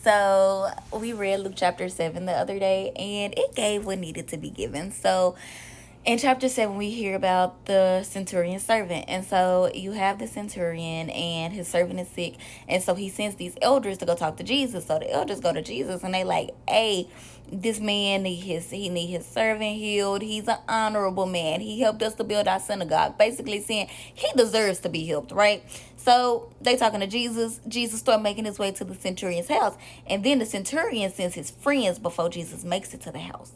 So we read Luke chapter 7 the other day, and it gave what needed to be given. So in chapter 7, we hear about the centurion servant. And so you have the centurion, and his servant is sick. And so he sends these elders to go talk to Jesus. So the elders go to Jesus, and they like, hey, this man need his servant healed. He's an honorable man. He helped us to build our synagogue. Basically saying he deserves to be helped, right? So they talking to Jesus. Jesus start making his way to the centurion's house. And then the centurion sends his friends before Jesus makes it to the house.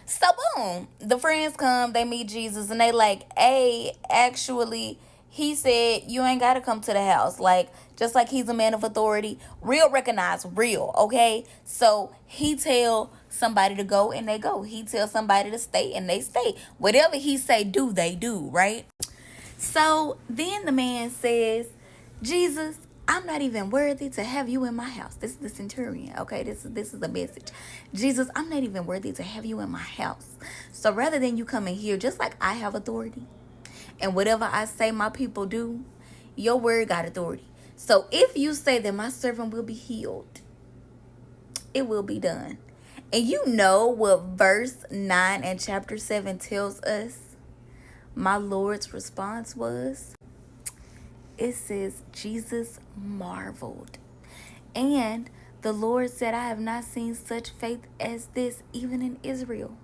So boom, the friends come, they meet Jesus, and they like, hey, actually, he said you ain't gotta come to the house. Like, just like he's a man of authority, real recognize real, okay? So he tell somebody to go, and they go. He tell somebody to stay, and they stay. Whatever he say do, they do, right? So then the man says, Jesus, I'm not even worthy to have you in my house. This is the centurion, okay? This is the message. Jesus, I'm not even worthy to have you in my house. So rather than you coming here, just like I have authority, and whatever I say my people do, your word got authority. So if you say that my servant will be healed, it will be done. And you know what verse 9 and chapter 7 tells us? My Lord's response was, it says, Jesus marveled. And the Lord said, I have not seen such faith as this, even in Israel.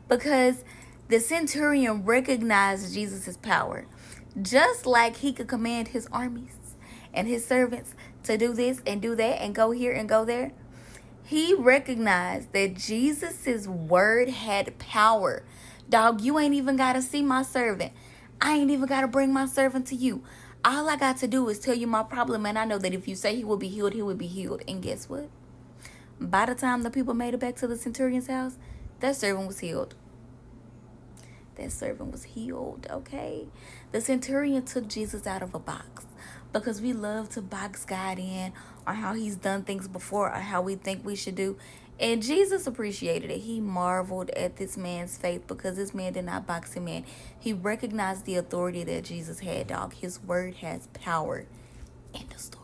Because the centurion recognized Jesus' power. Just like he could command his armies and his servants to do this and do that and go here and go there. He recognized that Jesus' word had power. Dog, you ain't even got to see my servant. I ain't even got to bring my servant to you. All I got to do is tell you my problem, and I know that if you say he will be healed, he will be healed. And guess what? By the time the people made it back to the centurion's house, that servant was healed. That servant was healed, okay? The centurion took Jesus out of a box, because we love to box God in on how he's done things before or how we think we should do. And Jesus appreciated it. He marveled at this man's faith, because this man did not box him in. He recognized the authority that Jesus had, dog. His word has power. End of story.